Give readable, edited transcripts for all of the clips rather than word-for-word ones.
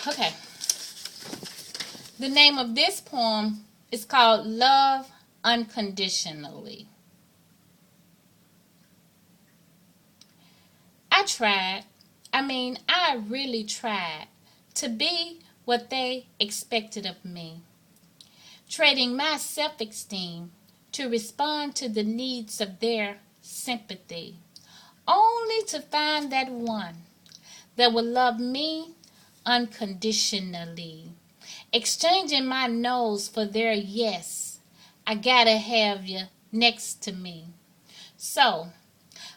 Okay. The name of this poem is called Love Unconditionally. I really tried to be what they expected of me, trading my self-esteem to respond to the needs of their sympathy, only to find that one that would love me unconditionally, exchanging my no's for their yes. I gotta have you next to me. So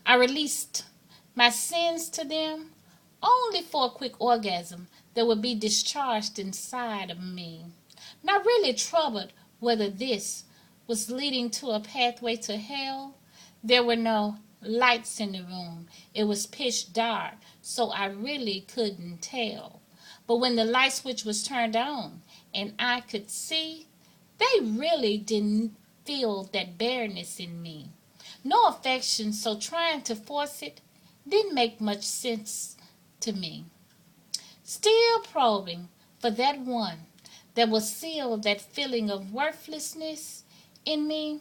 I released my sins to them only for a quick orgasm that would be discharged inside of me. Not really troubled whether this was leading to a pathway to hell. There were no lights in the room. It was pitch dark, so I really couldn't tell. But when the light switch was turned on and I could see, they really didn't feel that bareness in me. No affection, so trying to force it didn't make much sense to me. Still probing for that one that will seal that feeling of worthlessness in me,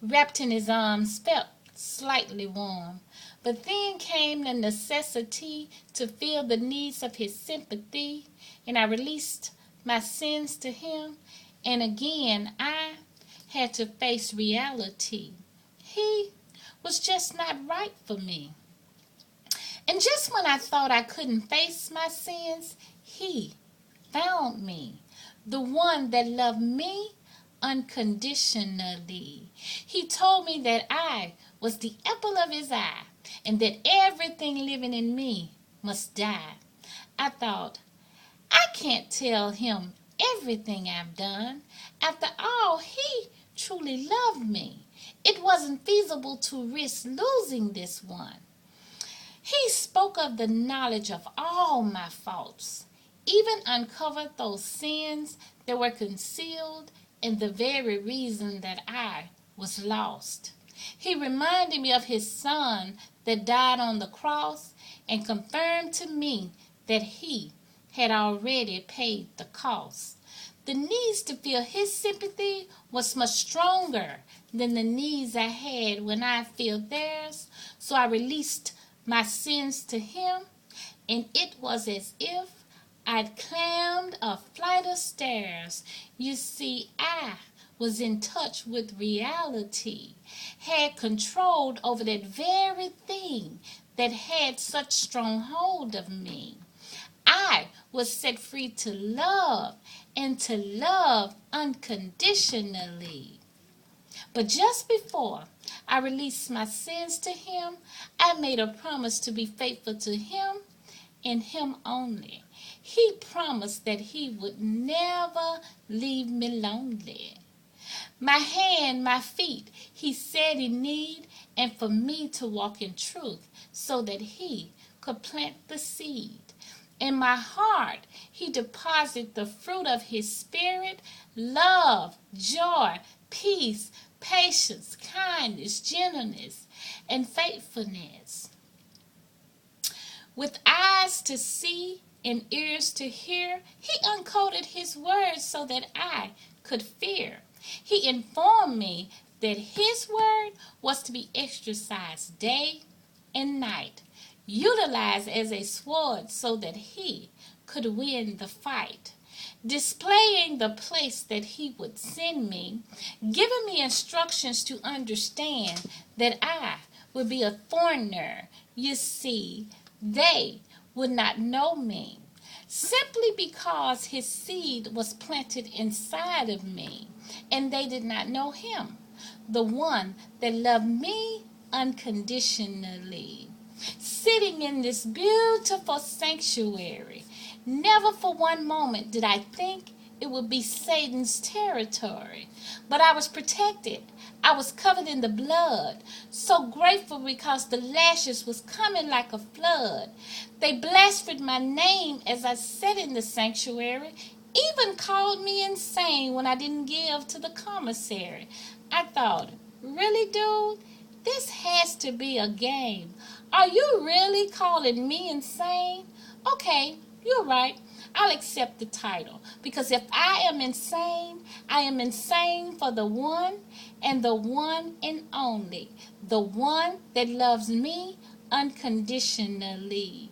wrapped in his arms, felt slightly warm. But then came the necessity to feel the needs of his sympathy, and I released my sins to him, and again I had to face reality. He was just not right for me. And just when I thought I couldn't face my sins, he found me, the one that loved me unconditionally. He told me that I was the apple of his eye and that everything living in me must die. I thought, I can't tell him everything I've done. After all, he truly loved me. It wasn't feasible to risk losing this one. He spoke of the knowledge of all my faults, even uncovered those sins that were concealed in the very reason that I was lost. He reminded me of his son that died on the cross and confirmed to me that he had already paid the cost. The needs to feel his sympathy was much stronger than the needs I had when I feel theirs, so I released my sins to him, and it was as if I'd climbed a flight of stairs. You see, I was in touch with reality, had control over that very thing that had such strong hold of me. I was set free to love and to love unconditionally. But just before I released my sins to him, I made a promise to be faithful to him and him only. He promised that he would never leave me lonely. My hand, my feet, he said he need, and for me to walk in truth so that he could plant the seed. In my heart, he deposited the fruit of his spirit, love, joy, peace, patience, kindness, gentleness, and faithfulness. With eyes to see and ears to hear, he uncoded his words so that I could fear. He informed me that his word was to be exercised day and night, utilized as a sword so that he could win the fight, displaying the place that he would send me, giving me instructions to understand that I would be a foreigner. You see, they would not know me simply because his seed was planted inside of me, and they did not know him, the one that loved me unconditionally. Sitting in this beautiful sanctuary, never for one moment did I think it would be Satan's territory. But I was protected. I was covered in the blood. So grateful because the lashes was coming like a flood. They blasphemed my name as I sat in the sanctuary, even called me insane when I didn't give to the commissary. I thought, really, dude? This has to be a game. Are you really calling me insane? Okay, you're right. I'll accept the title. Because if I am insane for the one and the one and only, the one that loves me unconditionally.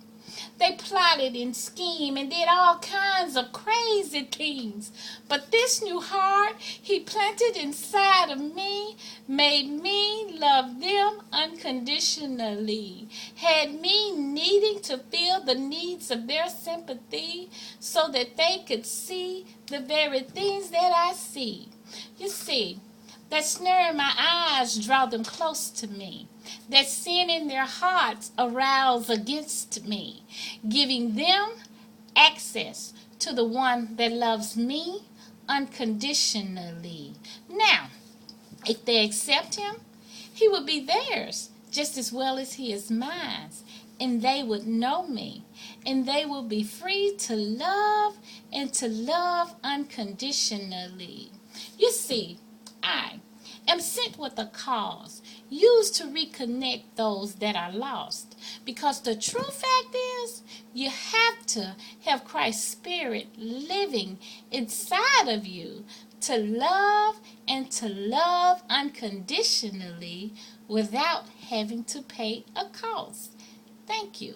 They plotted and schemed and did all kinds of crazy things. But this new heart he planted inside of me made me love them unconditionally. Had me needing to feel the needs of their sympathy so that they could see the very things that I see. You see, that snare in my eyes draw them close to me. That sin in their hearts arouse against me, giving them access to the one that loves me unconditionally. Now, if they accept him, he will be theirs just as well as he is mine. And they would know me. And they will be free to love and to love unconditionally. You see, I am sent with a cause, used to reconnect those that are lost. Because the true fact is, you have to have Christ's Spirit living inside of you to love and to love unconditionally without having to pay a cost. Thank you.